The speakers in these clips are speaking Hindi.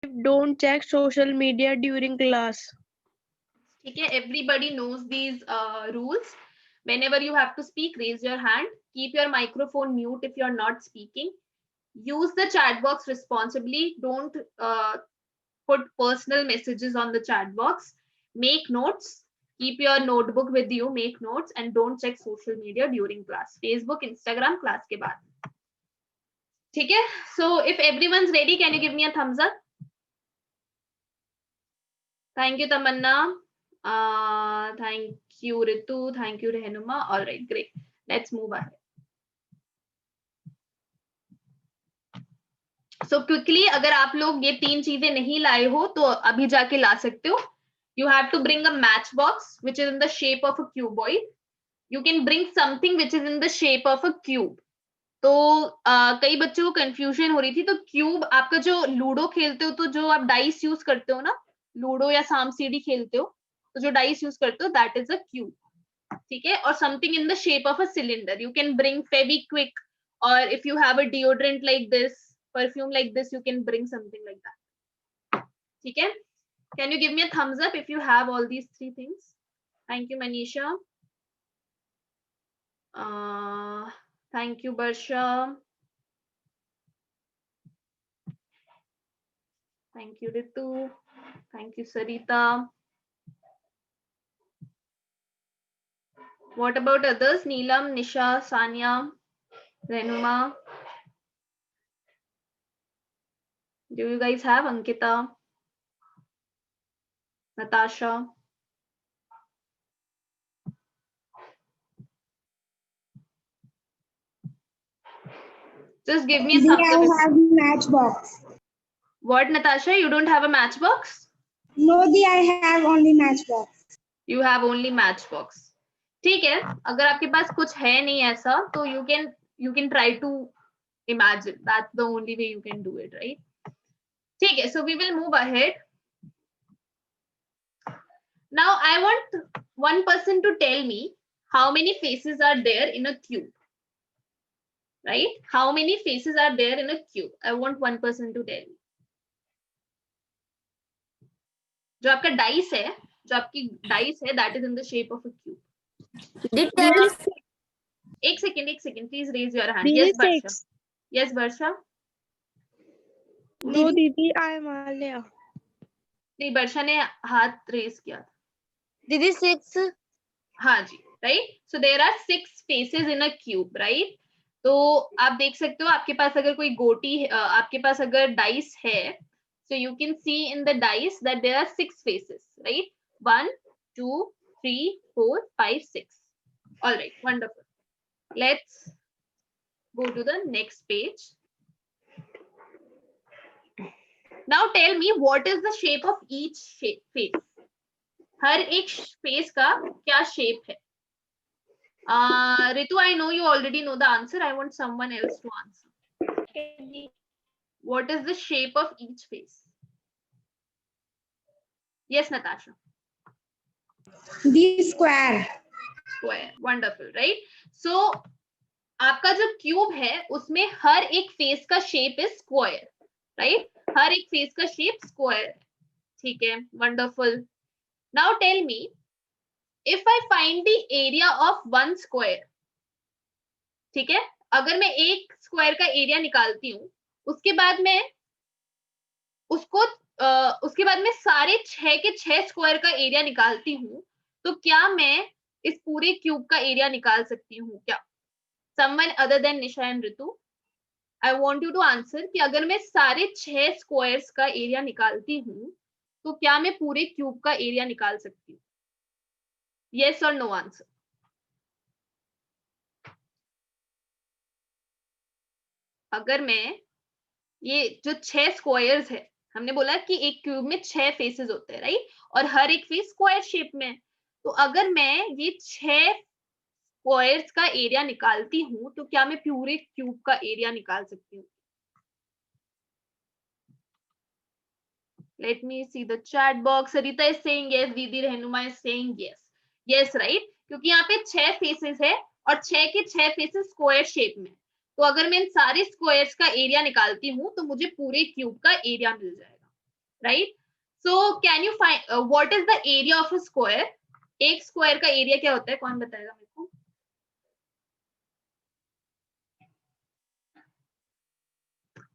Don't check social media during class. ठीक है, everybody knows these rules. Whenever you have to speak, raise your hand. Keep your microphone mute if you're not speaking. Use the chat box responsibly. Don't put personal messages on the chat box. Make notes. Keep your notebook with you. Make notes and don't check social media during class. Facebook, Instagram, class के बाद. ठीक है? So if everyone's ready, can you give me a thumbs up? Thank you, Tamanna. Thank you, Ritu. Thank you, Rehnuma. All right, great. Let's move ahead. So quickly, अगर आप लोग ये 3 चीजें नहीं लाए हो तो अभी जाके ला सकते हो. You have to bring a matchbox which is in the shape of a cuboid. You can bring something which is in the shape of a cube. तो कई बच्चों को कंफ्यूजन हो रही थी. तो क्यूब आपका जो लूडो खेलते हो तो जो आप डाइस यूज करते हो ना, लूडो या साम सीढ़ी खेलते हो तो जो डाइस यूज करते हो दैट इज अ क्यूब. ठीक है. और something in the shape of a cylinder. You can bring Fevikwik और if you have a deodorant like this, perfume like this, you can bring something like that. ठीक है. Can you give me a thumbs up if you have all these 3 things? Thank you, Manisha. Thank you, Barsha. Thank you, Ritu. Thank you, Sarita. What about others? Neelam, Nisha, Sanya, Renuma. Do you guys have Ankita? Natasha? Just give me a thumbs up. I have matchbox. What, Natasha? You don't have a matchbox? No, I have only matchbox. You have only matchbox. ठीक है. अगर आपके पास कुछ है नहीं ऐसा तो you can try to imagine. That's the only way you can do it, right? ठीक है. So we will move ahead. Now I want one person to tell me how many faces are there in a cube. Right? How many faces are there in a cube? I want one person to tell me. जो आपका डाइस है, that is in the shape of a cube. एक second, please raise your hand. Yes, Barsha. Yes, Barsha. No, दीदी, I am Alia. नहीं, वर्षा ने हाथ रेस किया था. दीदी 6. हाँ जी, right? So there are 6 faces in a cube, right? तो आप देख सकते हो आपके पास अगर कोई गोटी, आपके पास अगर डाइस है, so you can see in the dice that there are 6 faces, right? 1, 2, 3, 4, 5, 6. All right, wonderful. Let's go to the next page. Now tell me what is the shape of each face. हर एक face का क्या shape है? Ritu, I know you already know the answer. I want someone else to answer. What is the shape of each face? Yes, Natasha. The square. Square. Wonderful, right? So आपका जो क्यूब है उसमें हर एक फेस का शेप इज स्क्वायर, राइट? हर एक फेस का शेप स्क्वायर. ठीक है, wonderful. Now tell me, if I find the area of one square, ठीक है, अगर मैं एक स्क्वायर का एरिया निकालती हूँ, उसके बाद मैं सारे 6 के 6 स्क्वायर का एरिया निकालती हूँ, तो क्या मैं इस पूरे क्यूब का एरिया निकाल सकती हूँ क्या? Someone other than Nisha and Ritu, I want you to answer कि अगर मैं सारे 6 स्क्वायर्स का एरिया निकालती हूँ तो क्या मैं पूरे क्यूब का एरिया निकाल सकती हूँ? Yes or no answer? अगर मैं ये जो 6 स्क्वायर्स है, हमने बोला कि एक क्यूब में 6 फेसेस होते हैं, राइट? और हर एक फेस स्क्वायर शेप में है. तो अगर मैं ये 6 स्क्वायर्स का एरिया निकालती हूँ तो क्या मैं पूरे क्यूब का एरिया निकाल सकती हूँ? Let me see the chat box. Sarita is saying yes. Didi Rehnuma is saying yes. Yes, right? क्योंकि यहाँ पे 6 फेसेस है और 6 के 6 फेसेस स्क्वायर शेप में. तो अगर मैं इन सारे स्क्वायर्स का एरिया निकालती हूँ तो मुझे पूरे क्यूब का एरिया मिल जाएगा. Right? So can you find what is the area of a square? एक स्क्वायर का एरिया क्या होता है, कौन बताएगा मेरे को?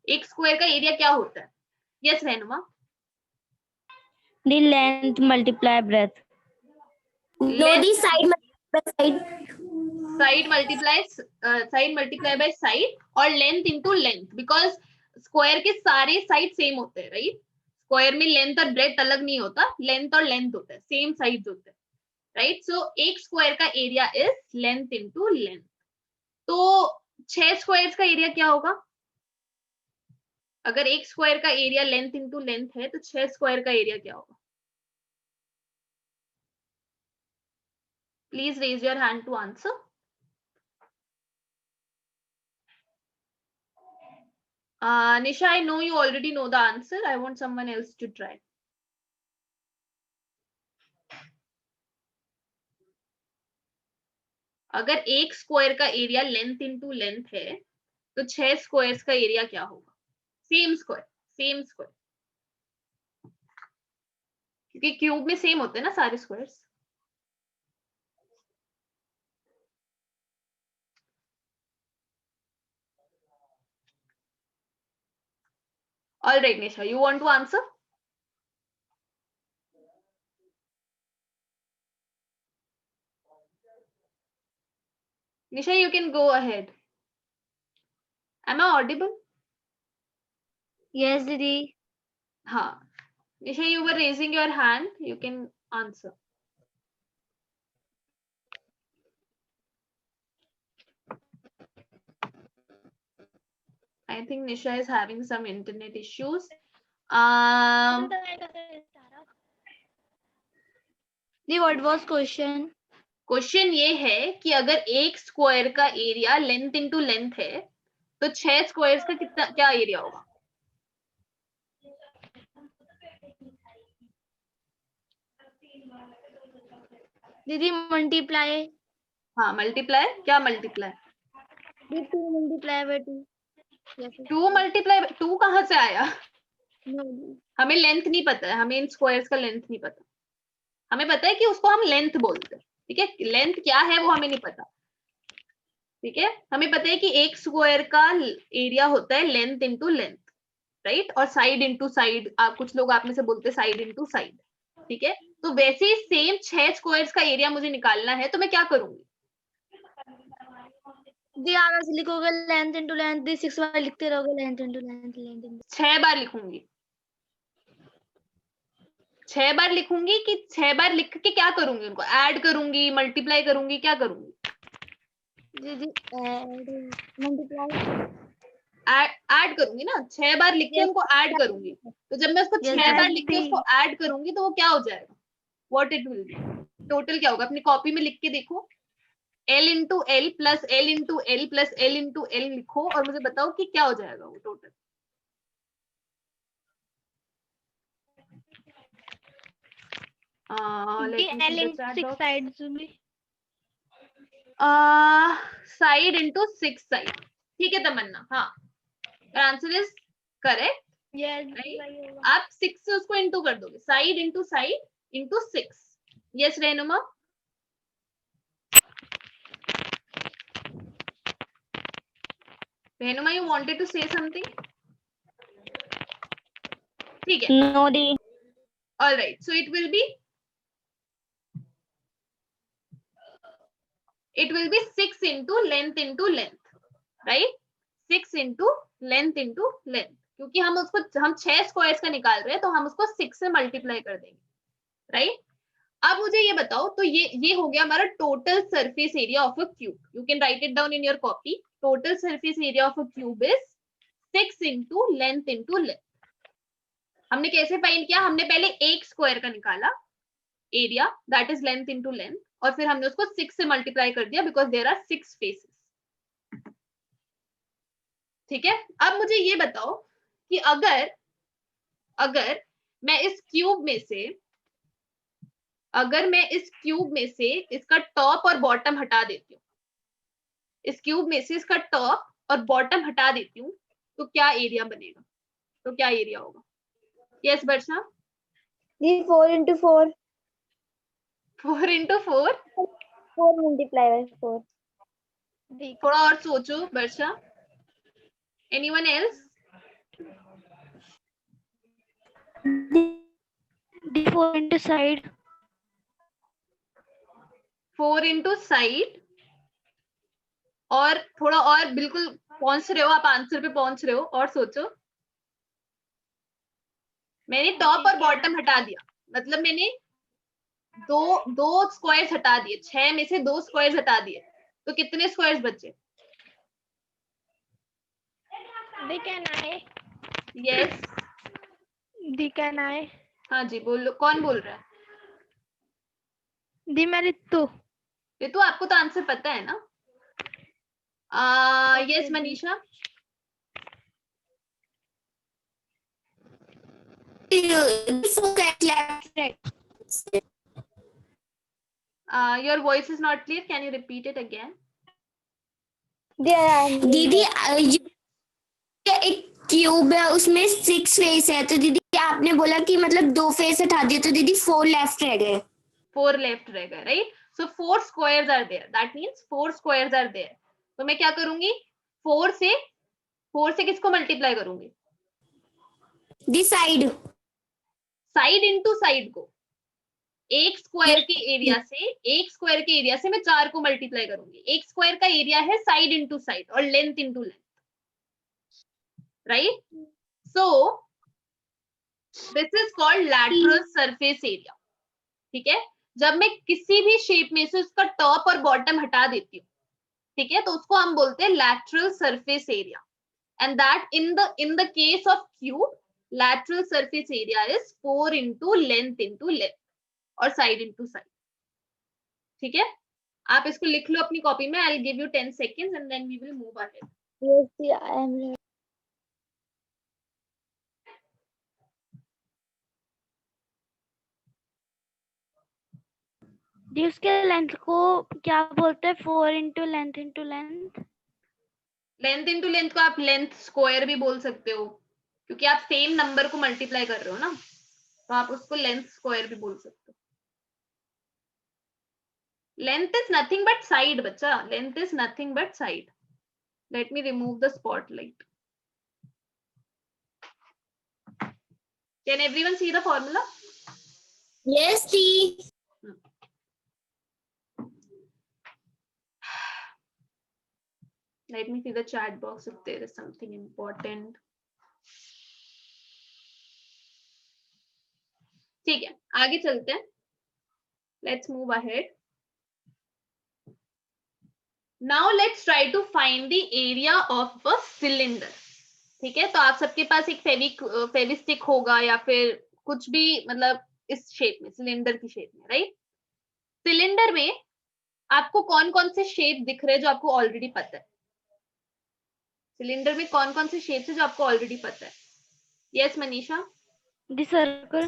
एक स्क्वायर का एरिया क्या होता है? यस रहनुमा। The length multiply breadth. No, the side multiply side. Side multiply by side और length into length, because square के सारे साइड सेम होते हैं, राइट? स्क्वायर में लेंथ और ब्रेथ अलग नहीं होता, लेंथ और लेंथ होता है, सेम साइड्स होते हैं, राइट? सो एक स्क्वायर का area is length into length. तो 6 स्क्वायर्स का एरिया क्या होगा? अगर एक स्क्वायर का एरिया लेंथ इनटू लेंथ है तो 6 स्क्वायर का एरिया क्या होगा? Please raise your hand to answer. Nisha, I know you already know the answer. I want someone else to try. अगर एक स्क्वायर का एरिया लेंथ इनटू लेंथ है तो 6 स्क्वायर्स का एरिया क्या होगा? सेम स्क्वायर, सेम स्क्वायर, क्योंकि क्यूब में सेम होते हैं ना सारे squares. All right, Nisha, you want to answer? Nisha, you can go ahead. Am I audible? Yes, Didi. हाँ, Nisha, you were raising your hand. You can answer. I think Nisha is having some internet issues. Didi, what was question? Question ये है कि अगर एक स्क्वायर का एरिया लेंथ इनटू लेंथ है तो 6 स्क्वायर्स का कितना क्या एरिया होगा? Didi, multiply. हाँ, मल्टीप्लाई, क्या multiply? 2 multiply by 2. Yes. 2 multiply 2 कहाँ से आया? No. हमें लेंथ नहीं पता है, हमें इन स्क्वायर्स का लेंथ नहीं पता, हमें पता है कि उसको हम लेंथ बोलते हैं, ठीक है? लेंथ क्या है वो हमें नहीं पता, ठीक है? हमें पता है कि एक स्क्वायर का एरिया होता है लेंथ इनटू लेंथ, राइट? और साइड इनटू साइड, कुछ लोग आप में से बोलते हैं साइड इनटू साइड, ठीक है? तो वैसे ही सेम 6 स्क्वायर्स का एरिया मुझे निकालना है, तो मैं क्या करूंगी? दी आप ऐसे लिखोगे लेंथ इनटू लेंथ, दी 6 बार लिखते रहोगे length into length, length into 6 बार लिखूंगी, 6 बार लिखूंगी कि 6 बार लिख के क्या करूंगी? उनको ऐड करूंगी, मल्टीप्लाई करूंगी, क्या करूंगी? दीदी मल्टीप्लाई ऐड करूंगी ना, 6 बार लिख के उनको ऐड करूंगी। तो जब मैं उसको 6 बार लिख के उसको ऐड करूंगी तो वो क्या हो जाएगा? What it will B? Total क्या होगा? अपनी कॉपी में लिख के देखो, L into L plus L into L plus L into L लिखो और मुझे बताओ कि क्या हो जाएगा वो टोटल। साइड इंटू 6 साइड, ठीक है तमन्ना? हाँ, आंसर इज करेक्ट। आप 6 से उसको इंटू कर दोगे, side into 6। Yes Renuma? Renuma, you wanted to say something? ठीक है, नो दी। All right, so it will be 6 into length, right? 6 into length, क्योंकि हम 6 स्क्वायर्स का निकाल रहे हैं तो हम उसको 6 से मल्टीप्लाई कर देंगे, राइट? अब मुझे ये बताओ, तो ये हो गया हमारा total surface area of a cube. You can right it down in your copy. Total surface area of a cube is 6 into length. हमने कैसे फाइंड किया? हमने पहले एक स्क्वायर का निकाला area, that is length into length, और फिर हमने उसको 6 से मल्टीप्लाई कर दिया बिकॉज देयर आर 6 फेसेस, ठीक है? अब मुझे ये बताओ कि अगर मैं इस क्यूब में से इसका टॉप और बॉटम हटा देती हूँ, इस क्यूब में से इसका टॉप और बॉटम हटा देती हूँ, तो क्या एरिया बनेगा? तो क्या एरिया होगा? Yes, Barsha. The 4 into 4. 4 into 4. 4 multiply by 4. थोड़ा और सोचो वर्षा. Anyone else? The 4 into side. 4 into side. और थोड़ा और बिल्कुल पहुंच रहे हो आप, आंसर पे पहुंच रहे हो. और सोचो. मैंने टॉप और बॉटम हटा दिया, मतलब मैंने दो स्क्वायर्स हटा दिए. 6 में से 2 स्क्वायर्स हटा दिए, तो कितने स्क्वायर्स बचे? The can I? Yes. The can I? हाँ जी, बोलो. कौन बोल रहा है? The Marittu. ये तो आपको तो आंसर पता है ना. Yes Manisha. Your voice is not clear. Can you repeat it again? दीदी एक क्यूब है, उसमें 6 फेस है, तो दीदी आपने बोला कि मतलब 2 फेस हटा दिए, तो दीदी 4 लेफ्ट रह गए. 4 लेफ्ट रह गए, right. So 4 squares are there. That means 4 squares are there. तो मैं क्या करूंगी? 4 से किसको मल्टीप्लाई करूंगी? The side. Side into side को. एक स्क्वायर के एरिया से मैं 4 को मल्टीप्लाई करूंगी. एक स्क्वायर का एरिया है साइड इनटू साइड और length into length, right. So this is called lateral surface area. ठीक है. जब मैं किसी भी शेप में से उसका टॉप और बॉटम हटा देती हूँ, ठीक है, तो उसको हम बोलते हैं lateral surface area. And that in the case of cube, lateral surface area is 4 into length और side into side. ठीक है. आप इसको लिख लो अपनी कॉपी में. I'll give you 10 seconds and then we will move ahead. Yes, I am ready. जी उसके लेंथ को क्या बोलते हैं? 4 into length into length. Length into length को आप लेंथ स्क्वायर भी बोल सकते हो, क्योंकि आप सेम नंबर को मल्टीप्लाई कर रहे हो ना, तो आप उसको लेंथ स्क्वायर भी बोल सकते हो. Length is nothing but side बच्चा. Length is nothing but side. Let me remove the spotlight. Can everyone see the formula? Yes दी. Let me see the chat box if there is something important. ठीक है, आगे चलते हैं. Let's move ahead. Now let's try to find the area of a cylinder. ठीक है. तो आप सबके पास एक फेविस्टिक होगा या फिर कुछ भी, मतलब इस शेप में, सिलेंडर की शेप में, राइट. सिलेंडर में आपको कौन कौन से शेप दिख रहे हैं जो आपको ऑलरेडी पता है? सिलेंडर में कौन कौन से शेप्स है जो आपको ऑलरेडी पता है? Yes Manisha. The circle.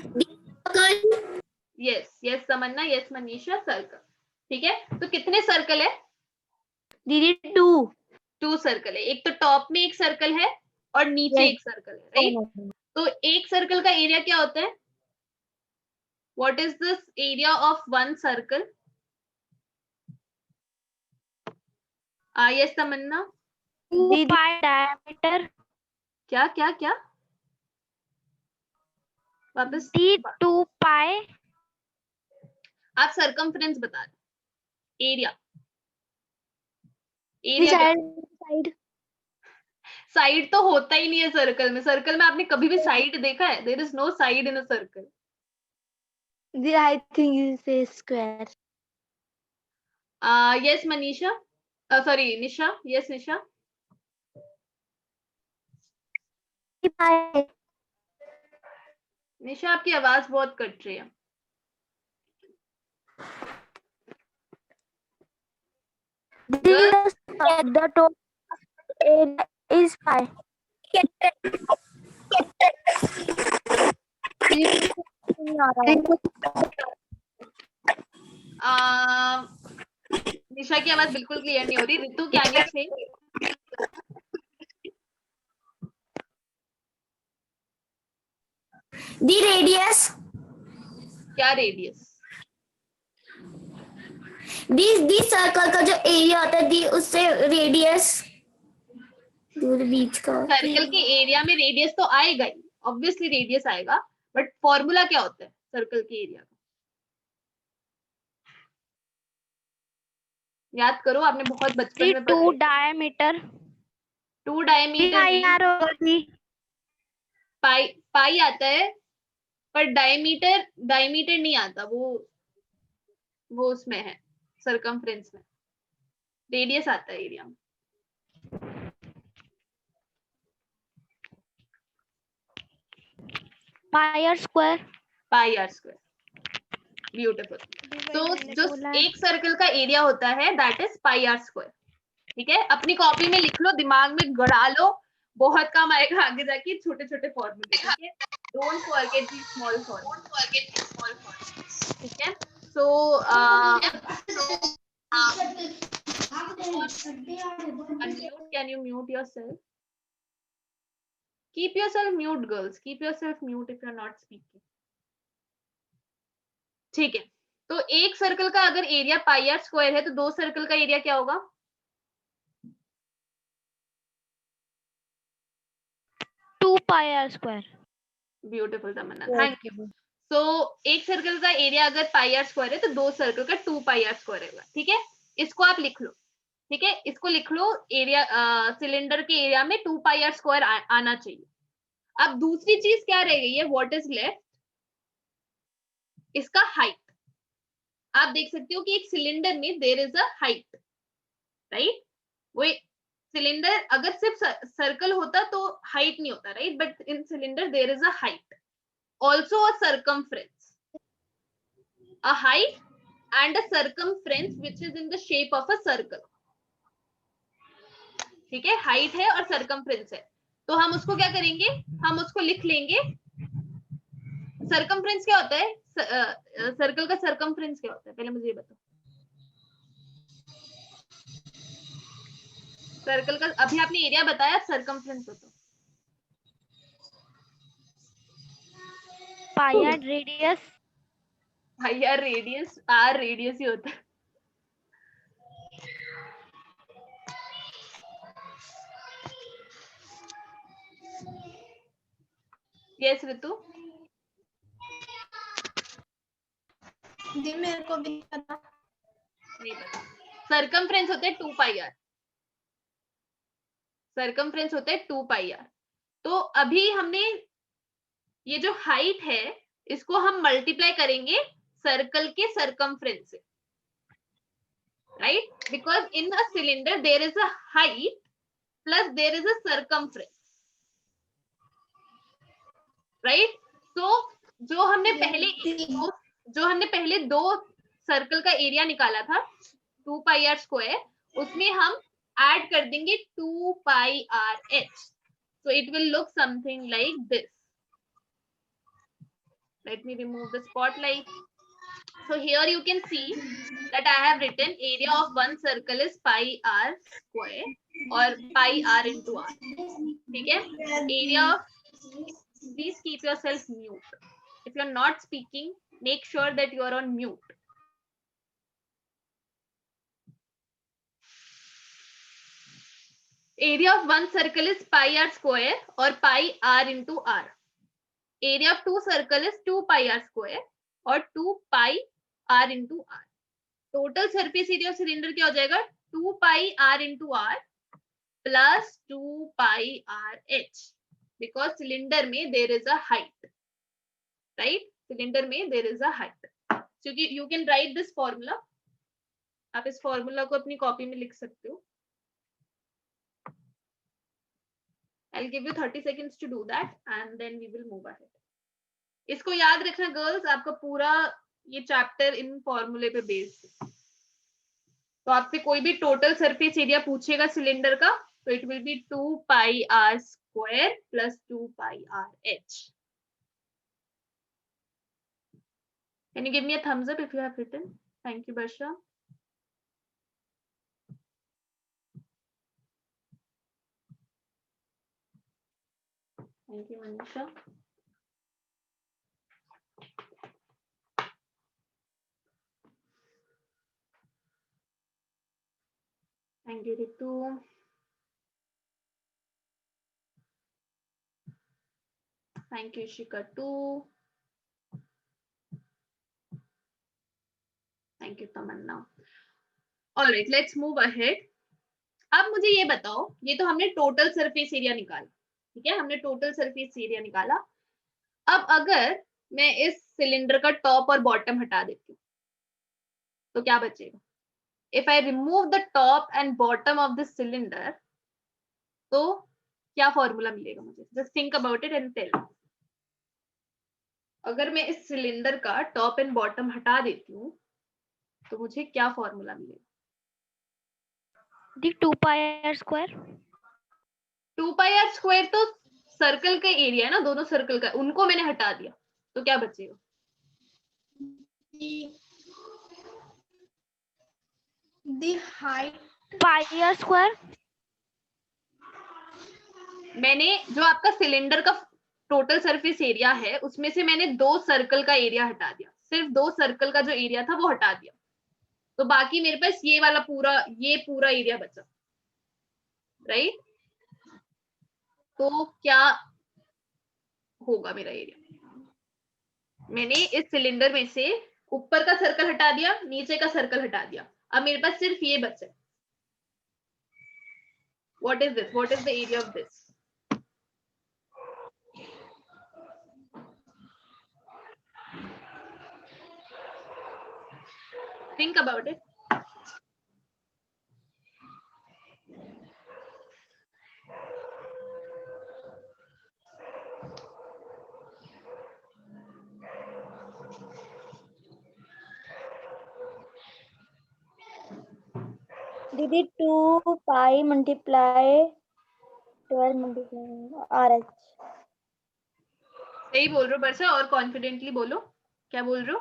Yes Tamanna. Yes Manisha. Circle. ठीक है. तो कितने सर्कल है? दीदी 2 सर्कल है. एक तो टॉप में एक सर्कल है और नीचे Yes. एक सर्कल है, राइट. तो एक सर्कल का एरिया क्या होता है? What is this area of one circle? Yes Tamanna. 2 pi diameter. क्या क्या क्या? वापस. The 2 pi. आप सरकमफ्रेंस बता रहे. Area The side. साइड तो होता ही नहीं है सर्कल में. सर्कल में आपने कभी भी साइड देखा है? There is no side in a circle. The I think you say square. Yes Manisha. Sorry Nisha. Yes Nisha. The pi. Nisha आपकी आवाज बहुत कट रही है. The total area is pi. निशा की आवाज बिल्कुल क्लियर नहीं हो रही. ऋतु कैन यू से? दी रेडियस, क्या रेडियस? दी सर्कल का जो एरिया होता है, दी उससे रेडियस दूर बीच का होता है। सर्कल के एरिया में रेडियस तो आएगा ही, ऑब्वियसली रेडियस आएगा, बट फॉर्मूला क्या होता है सर्कल के एरिया का? याद करो, आपने बहुत बचपन में टू पढ़ा। डायमीटर। 2 डायमीटर नहीं, पाई पाई आता है, पर डायमीटर डायमीटर नहीं आता, वो उसमें है सरकमफ्रेंस में, रेडियस आता है एरिया में। Pi are square. Pi are square, beautiful. तो जो एक सर्कल का एरिया होता है that is pi are square. ठीक है, अपनी कॉपी में लिख लो, दिमाग में गड़ा लो, बहुत काम आएगा आगे जाके छोटे छोटे फॉर्मूले। ठीक है, डोंट फॉरगेट दी स्मॉल फॉर्मूले। ठीक है, सो unmute, can you mute yourself? Keep yourself mute, girls, keep yourself mute if you're not speaking. ठीक है, तो एक सर्कल का अगर एरिया पाई आर स्क्वायर है तो दो सर्कल का एरिया क्या होगा? 2 pi are square. Beautiful Tamanna, thank you. तो एक सर्कल का एरिया अगर पाई आर स्क्वायर है तो दो सर्कल का 2 पाई आर स्क्वायर होगा। ठीक है, इसको आप लिख लो। ठीक है, इसको लिख लो, एरिया सिलेंडर के एरिया में 2 पाई आर स्क्वायर आना चाहिए। अब दूसरी चीज क्या रह गई है, व्हाट इज लेफ्ट? इसका हाइट। आप देख सकते हो कि एक सिलेंडर में there is a height, right? वो सिलेंडर अगर सिर्फ सर्कल होता तो हाइट नहीं होता, right? But in cylinder there is a height, also a circumference, a height and a circumference which is in the shape of a circle. ठीक है, हाइट है और सर्कमफ्रेंस है, तो हम उसको क्या करेंगे, हम उसको लिख लेंगे। सर्कमफ्रेंस क्या होता है, सर्कल का सर्कमफ्रेंस क्या होता है, पहले मुझे ये बताओ। सर्कल का अभी आपने एरिया बताया, सर्कमफ्रेंस बताओ। पाई आर रेडियस। भाई यार, रेडियस आर रेडियस ही होता है। यस ऋतु, मेरे को भी पता नहीं पता। सर्कमफ्रेंस होता है 2 पाई आर, सर्कमफ्रेंस होता है 2 पाई आर। तो अभी हमने ये जो हाइट है इसको हम मल्टीप्लाई करेंगे सर्कल के सर्कमफ्रेंस से, right? Because in a cylinder there is a height plus there is a circumference, right? तो जो हमने पहले दो सर्कल का एरिया निकाला था 2 पाई आर स्क्वायर, उसमें हम ऐड कर देंगे 2 pi are h, so it will look something like this. Let me remove the spotlight. So here you can see that I have written area of one circle is pi r square or pi r into r. ठीक है, area of, please keep yourself mute. If you are not speaking, make sure that you are on mute. Area of one circle is pi r square or pi r into r. Area of two circle is 2 pi r square और 2 pi r into r. Total surface area of cylinder क्या हो जाएगा, 2 pi r into r plus 2 pi r h, because cylinder में there is a height, right? Cylinder में देर इज अ हाइट, क्योंकि you can write this formula, आप इस फॉर्मूला को अपनी कॉपी में लिख सकते हो। I'll give you 30 seconds to do that and then we will move ahead. इसको याद रखना गर्ल्स, आपका पूरा ये चैप्टर इन फॉर्मूले पे बेस्ड है। तो आपसे कोई भी टोटल सरफेस एरिया पूछेगा सिलेंडर का तो it will be 2 pi are square plus 2 pi are H. Can you give me a thumbs up if you have written? Thank you, Barsha. Thank you, Manisha. Thank you, Ritu. Thank you, Shika too. Thank you, Tamanna. All right, let's move ahead. अब मुझे ये बताओ, ये तो हमने टोटल सरफेस एरिया निकाला, ठीक है, हमने टोटल सरफेस एरिया निकाला. अब अगर मैं इस सिलेंडर का टॉप और बॉटम हटा देती हूँ तो क्या बचेगा? If I remove the top and bottom of this cylinder तो क्या फॉर्मूला मिलेगा मुझे? Just think about it and tell. अगर मैं इस सिलेंडर का टॉप एंड बॉटम हटा देती हूँ तो मुझे क्या फॉर्मूला मिलेगा? दी 2 pi are square. 2 pi are square तो सर्कल का एरिया है ना, दोनों सर्कल का, उनको मैंने हटा दिया तो क्या बचेगा? The height. Pi are square. मैंने जो आपका सिलेंडर का टोटल सरफेस एरिया है उसमें से मैंने 2 सर्कल का एरिया हटा दिया, सिर्फ 2 सर्कल का जो एरिया था वो हटा दिया, तो बाकी मेरे पास ये वाला पूरा एरिया बचा, राइट? तो क्या होगा मेरा एरिया? मैंने इस सिलेंडर में से ऊपर का सर्कल हटा दिया, नीचे का सर्कल हटा दिया, अब मेरे पास सिर्फ ये बचा. What is this? What is the area of this? Think about it. दीदी 2 pi multiply 12 multiply R H. सही बोल रहे हो वर्षा, और कॉन्फिडेंटली बोलो, क्या बोल रहे हो?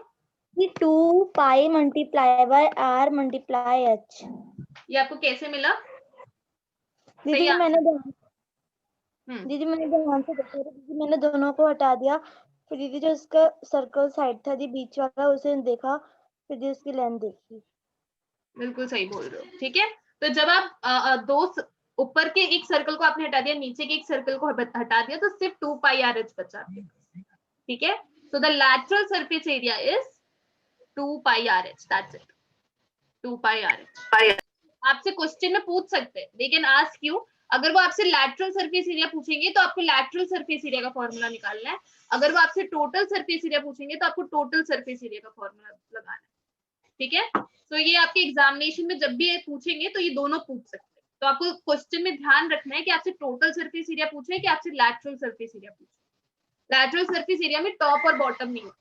2 pi multiply by R multiply H. ये आपको कैसे मिला? दीदी सही मैंने हम्म, ध्यान से देखा था दीदी, मैंने दोनों को हटा दिया, फिर दीदी जो इसका सर्कल साइड था जी बीच वाला उसे देखा, फिर दीदी उसकी लेंथ देखी. बिल्कुल सही बोल रहे हो, ठीक है. तो जब आप ऊपर के एक सर्कल को आपने हटा दिया, नीचे के एक सर्कल को हटा दिया, तो सिर्फ 2 पाई आर एच बचा, ठीक है. So the lateral surface area is 2 pi R H, that's it, 2 pi R H. आपसे क्वेश्चन में पूछ सकते हैं, दे कैन आस्क यू, अगर वो आपसे लैटरल सरफेस एरिया पूछेंगे तो आपको लैटरल सरफेस एरिया का फॉर्मूला निकालना है, अगर वो आपसे टोटल सरफेस एरिया पूछेंगे तो आपको टोटल सरफेस एरिया का फॉर्मूला लगाना है, ठीक है. तो ये आपके एग्जामिनेशन में जब भी ये पूछेंगे तो ये दोनों पूछ सकते हैं, तो आपको क्वेश्चन में ध्यान रखना है कि आपसे टोटल सरफेस एरिया पूछे कि आपसे लैटरल सरफेस एरिया पूछे. लैटरल सरफेस एरिया में टॉप और बॉटम नहीं होता,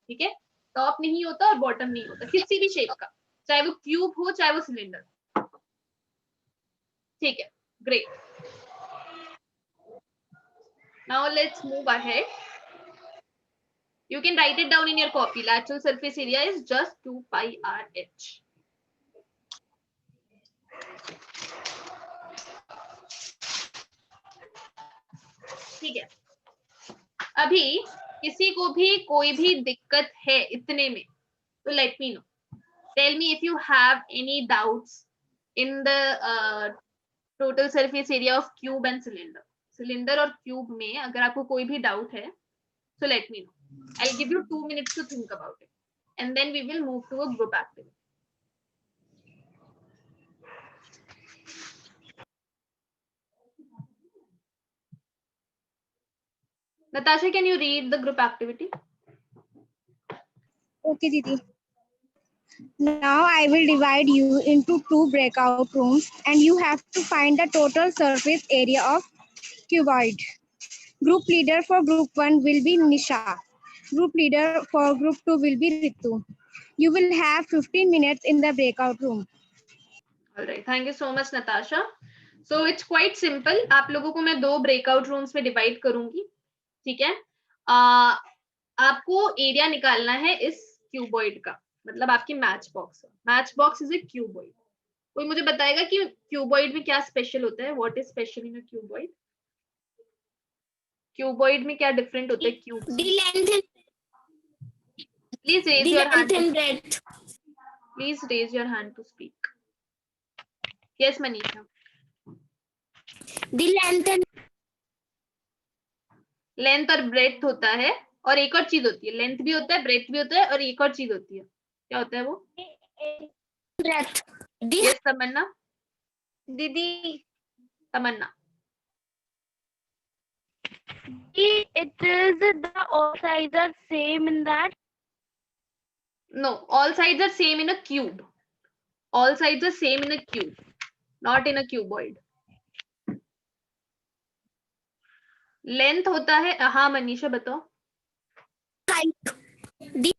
ठीक है, टॉप नहीं होता और बॉटम नहीं होता किसी भी शेप का, चाहे वो क्यूब हो चाहे वो सिलेंडर, ठीक है. Great. Now let's move ahead. You can write it down in your copy. Lateral surface area is just 2 pi RH. ठीक है. अभी किसी को भी कोई भी दिक्कत है इतने में तो let me know. Tell me if you have any doubts in the total surface area of cube and cylinder. Cylinder और cube में अगर आपको कोई भी doubt है so let me know. I'll give you 2 minutes to think about it, and then we will move to a group activity. Natasha, can you read the group activity? Okay, Didi. Now I will divide you into 2 breakout rooms and you have to find the total surface area of cuboid. Group leader for group 1 will be Nisha. Group leader for group 2 will be Ritu. You will have 15 minutes in the breakout room. All right, thank you so much, Natasha. So it's quite simple. आप लोगों को मैं 2 breakout rooms में divide करूंगी, ठीक है. आपको एरिया निकालना है इस क्यूबॉइड का, मतलब आपकी match box. Match box is a cuboid. कोई मुझे बताएगा कि क्यूबॉइड में क्या स्पेशल होता है? What is special in a cuboid? Cuboid में क्या डिफरेंट होता है cube? The length and please raise the your hand. length and breadth. Please raise your hand to speak. यस मनीषा। दी लेंथ और ब्रेथ होता है, और एक और चीज होती है, लेंथ भी होता है, ब्रेथ भी होता है, और एक और चीज होती है, क्या होता है वो? breadth. दी यस तमन्ना। दीदी तमन्ना it is the all sides are same in that. no, all sides are same in a cube. All sides are same in a cube, not in a cuboid. Length होता है, हाँ मनीषा बताओ। height. The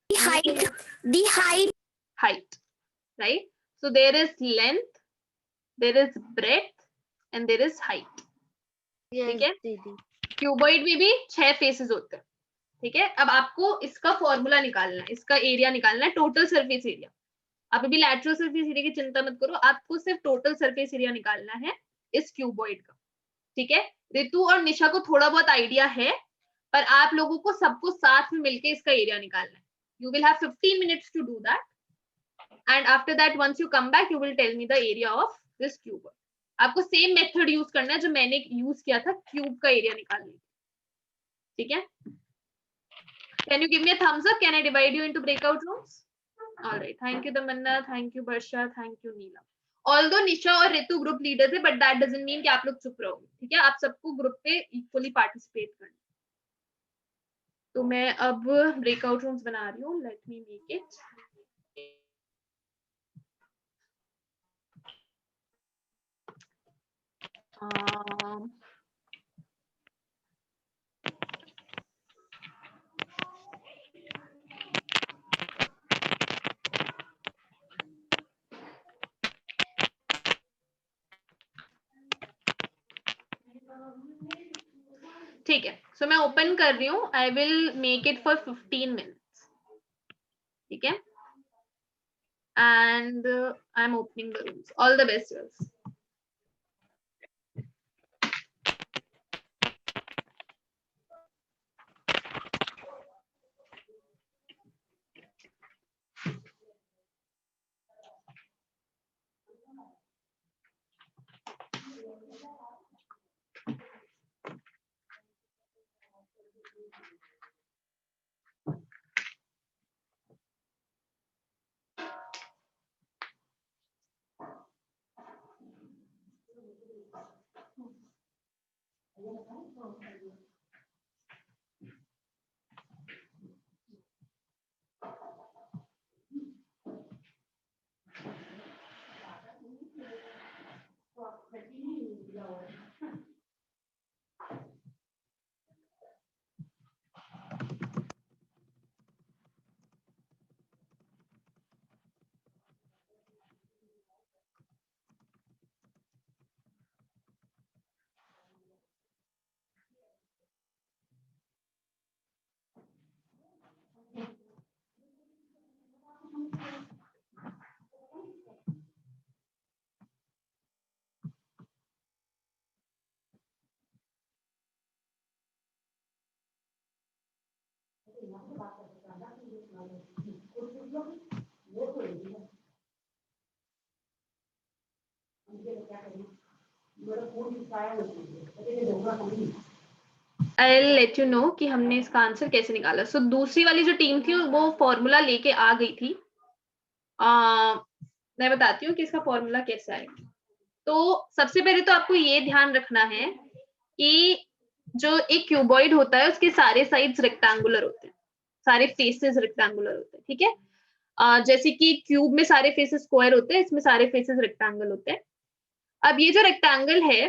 height. The height. Height, right? So there is length, there is breadth, and there is height. ठीक है, दीदी क्यूबॉइड में भी 6 फेसेस होते हैं। ठीक है, अब आपको इसका फॉर्मूला निकालना है, इसका एरिया निकालना है, टोटल सरफेस एरिया। आप अभी लैटरल सरफेस एरिया की चिंता मत करो, आपको सिर्फ टोटल सरफेस एरिया निकालना है इस क्यूबॉइड का। ठीक है, ऋतु और निशा को थोड़ा बहुत आइडिया है, पर आप लोगों को सबको साथ में मिलके इसका एरिया निकालना है। You will have 15 minutes to do that, and after that once you come back you will tell me the area of this cube. आपको सेम मेथड यूज करना है जो मैंने यूज किया था क्यूब का एरिया निकालने। ठीक है, can you give me a thumbs up? Can I divide you into breakout rooms? All right, thank you Tamanna, thank you Barsha, thank you Neela. Although निशा और ऋतु ग्रुप लीडर थे, but that doesn't mean कि आप लोग चुप रहोगे। ठीक है, आप सबको ग्रुप पे इक्वली पार्टिसिपेट करना। तो मैं अब ब्रेकआउट रूम्स बना रही हूँ, लेट मी मेक इट। ठीक है, सो मैं ओपन कर रही हूँ, I will make it for 15 minutes। ठीक है, and I am opening the rooms. All the best girls. I'll let you know कि हमने इसका आंसर कैसे निकाला। सो दूसरी वाली जो टीम थी वो फॉर्मूला लेके आ गई थी। मैं बताती हूँ कि इसका फॉर्मूला कैसे आएगा। तो सबसे पहले तो आपको ये ध्यान रखना है कि जो एक क्यूबॉइड होता है उसके सारे साइड्स रेक्टेंगुलर होते हैं, सारे फेसेस रेक्टेंगुलर होते हैं। ठीक है, जैसे कि क्यूब में सारे फेसेस स्क्वायर होते हैं, इसमें सारे फेसेस रेक्टेंगल होते हैं। अब ये जो रेक्टेंगल है,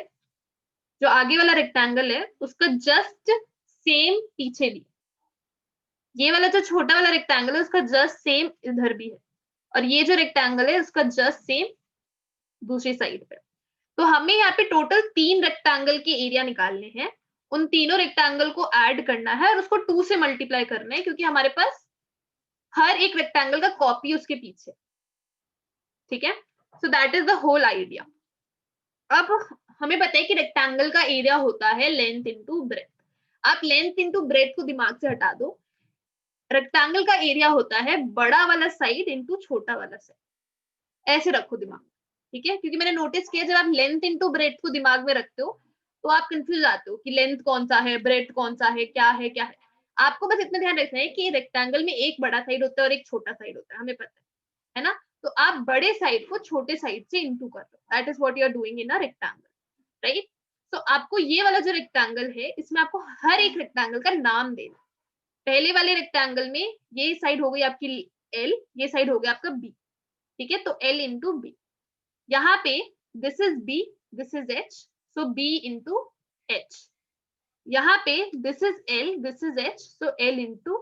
जो आगे वाला रेक्टेंगल है, उसका जस्ट सेम पीछे भी, ये वाला जो छोटा वाला रेक्टेंगल है उसका जस्ट सेम इधर भी है, और ये जो रेक्टेंगल है उसका जस्ट सेम दूसरी साइड पे। तो हमें यहाँ पे टोटल 3 रेक्टेंगल के एरिया निकालने हैं। उन तीनों रेक्टेंगल को ऐड करना है और उसको 2 से मल्टीप्लाई करना है, क्योंकि हमारे पास हर एक रेक्टेंगल का कॉपी उसके पीछे। ठीक है, so that is the whole idea. अब हमें पता है कि रेक्टेंगल का एरिया होता है लेंथ इंटू ब्रेथ। आप लेंथ इंटू ब्रेथ को दिमाग से हटा दो। रेक्टेंगल का एरिया होता है बड़ा वाला साइड इंटू छोटा वाला साइड। ऐसे रखो दिमाग में, ठीक है, क्योंकि मैंने नोटिस किया जब आप लेंथ इंटू ब्रेथ को दिमाग में रखते हो तो आप कंफ्यूज आते हो कि लेंथ कौन सा है, ब्रेथ कौन सा है, क्या है क्या है। आपको बस इतना ध्यान रखना है कि रेक्टेंगल में एक बड़ा साइड होता है और एक छोटा साइड होता है, हमें पता है ना। तो आप बड़े साइड को छोटे साइड से इंटू कर दो, that is what you are doing in a rectangle, right. तो आपको ये वाला जो रेक्टेंगल है इसमें आपको हर एक रेक्टेंगल का नाम देना। पहले वाले रेक्टेंगल में ये साइड हो गई आपकी एल, ये साइड हो गया आपका बी, ठीक है, तो एल इंटू बी। यहाँ पे this is B, this is H, so B into H. यहाँ पे this is L, this is H, so L into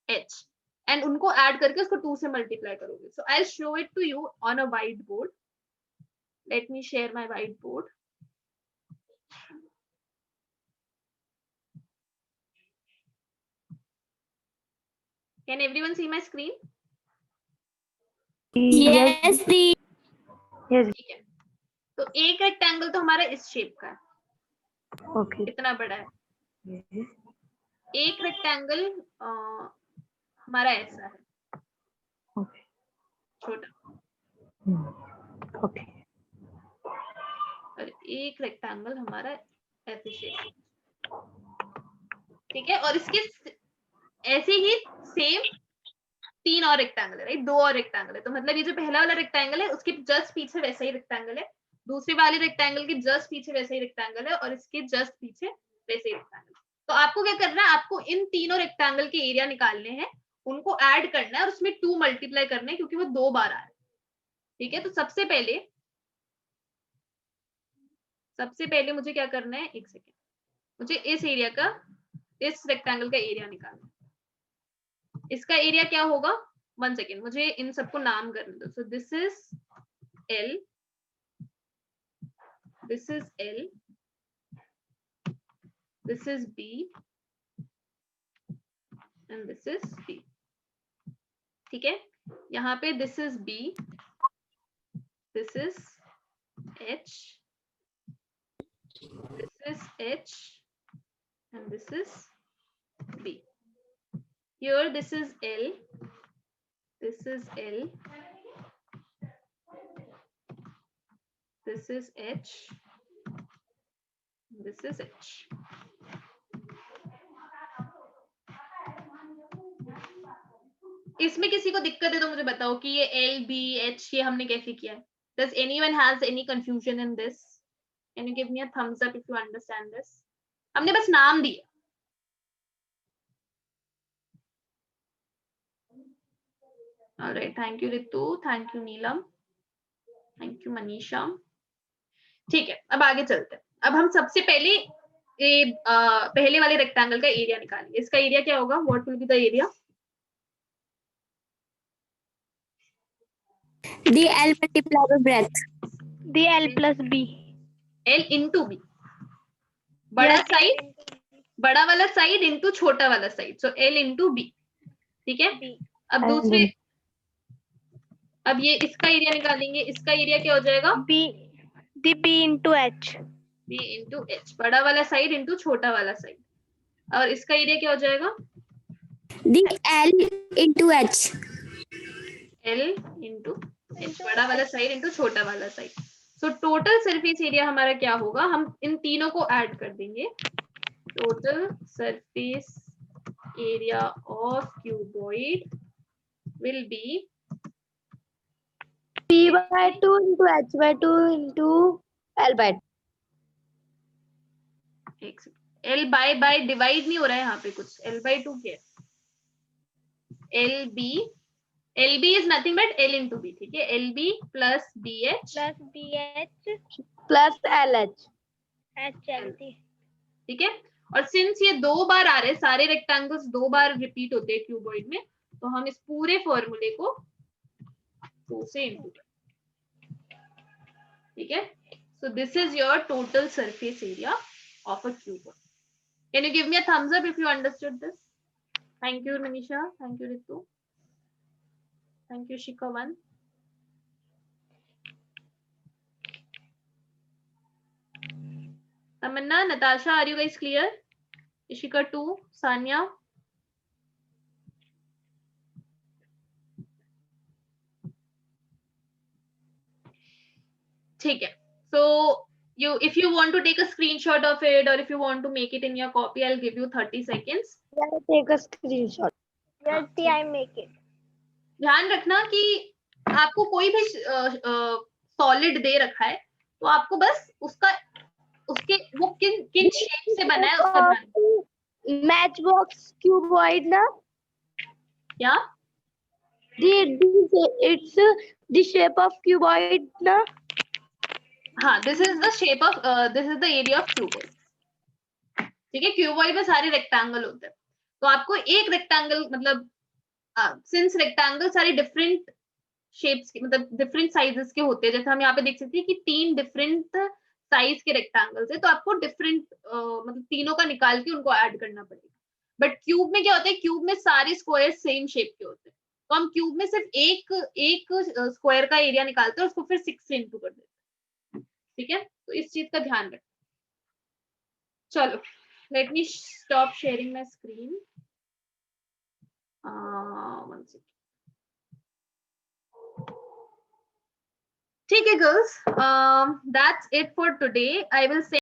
H. And उनको ऐड करके उसको 2 से मल्टीप्लाई करोगे। So I show it to you on a white board. Let me share my white board. Can everyone see my screen? Yes दी। ठीक है, तो एक रेक्टेंगल तो हमारा इस शेप का है, ओके इतना बड़ा है। एक रेक्टेंगल हमारा ऐसा है, छोटा, ओके और एक रेक्टेंगल हमारा ऐसे शेप, ठीक है। और इसके ऐसे ही सेम 3 और रेक्टेंगल है, राइट, 2 और रेक्टेंगल है। तो मतलब ये जो पहला वाला रेक्टेंगल है उसके जस्ट पीछे वैसा ही रेक्टेंगल है, दूसरे वाले रेक्टेंगल के जस्ट पीछे वैसा ही रेक्टेंगल है, और इसके जस्ट पीछे वैसे ही रेक्टेंगल। तो आपको क्या करना है, आपको इन तीनों रेक्टेंगल के एरिया निकालने हैं, उनको ऐड करना है और उसमें 2 मल्टीप्लाई करने हैं क्योंकि वो 2 बार आया है, ठीक है। तो सबसे पहले मुझे क्या करना है, एक सेकेंड, मुझे इस एरिया का, इस रेक्टेंगल का एरिया निकालना है। इसका एरिया क्या होगा, 1 सेकेंड, मुझे इन सबको नाम करने दो। So this is L, this is L, this is B and this is B, ठीक है। यहाँ पे this is B, this is H, this is H and this is B. Here this is L, this is L, this is H, this is H। इसमें किसी को दिक्कत है तो मुझे बताओ कि ये L, B, H ये हमने कैसे किया है। Does anyone has any confusion in this? Can you give me a thumbs up if you understand this? हमने बस नाम दिया। All right, thank you Ritu, thank you Neelam, thank you Manisha। ठीक है, अब आगे चलते हैं। अब हम सबसे पहले ये पहले वाले रेक्टेंगल का एरिया निकालेंगे। इसका एरिया क्या होगा, what will be the area? The L multiply by breadth. The L plus B. L into B, बड़ा साइड, बड़ा वाला साइड इंटू छोटा वाला side, so L into B, ठीक है। अब दूसरे, अब ये इसका एरिया निकालेंगे। इसका एरिया क्या हो जाएगा, बी, दी B into H. B into H, बड़ा वाला साइड इंटू छोटा वाला साइड। और इसका एरिया क्या हो जाएगा, दी L into H. L into H, बड़ा वाला साइड इंटू छोटा वाला side. So total surface area हमारा क्या होगा, हम इन तीनों को ऐड कर देंगे। Total surface area of cuboid will be P by 2 into H by 2 into L by 2. L by divide नहीं हो रहा है यहाँ पे कुछ, एल बाय 2 क्या है, L B is nothing but L into B, ठीक है। L B plus B H plus LH. ठीक है। और सिंस ये 2 बार आ रहे हैं, सारे रेक्टेंगल्स 2 बार रिपीट होते हैं क्यूबॉइड में, तो हम इस पूरे फॉर्मूले को 2 से इंटू करें, ठीक है। सो this is your total surface area of a cuboid. Can you give me a thumbs up if you understood this? Thank you Manisha, thank you Ritu, thank you Shikha 1। Tamanna, Natasha, are you guys clear? Ishika 2, Sanya, ठीक है. So if you want to take a screenshot of it or if you want to make it in your copy, I'll give you 30 seconds. Yeah, take a screenshot. Yes, I make it. ध्यान रखना कि आपको कोई भी सॉलिड दे रखा है तो आपको बस उसके वो किन शेप से बना है उसका ध्यान. मैच बॉक्स क्यूबॉइड ना. क्या? It's the shape of cuboid ना. हाँ, this is the area of cuboid. ठीक है, क्यूबॉइड में सारे रेक्टेंगल होते हैं तो आपको एक रेक्टेंगल मतलब सिंस रेक्टेंगल सारे डिफरेंट शेप्स के मतलब डिफरेंट साइजेस के होते हैं, जैसे हम यहाँ पे देख सकते हैं कि 3 डिफरेंट साइज के रेक्टेंगल्स है तो आपको डिफरेंट मतलब तीनों का निकाल के उनको ऐड करना पड़ेगा. बट क्यूब में क्या होता है, क्यूब में सारे स्क्वायर सेम शेप के होते हैं तो हम क्यूब में सिर्फ एक स्क्वायर का एरिया निकालते हैं उसको फिर 6 से इंटू कर देते हैं. ठीक है, तो इस चीज का ध्यान रखें. चलो, let me stop sharing my screen. One second. ठीक है girls, that's it for today. I will send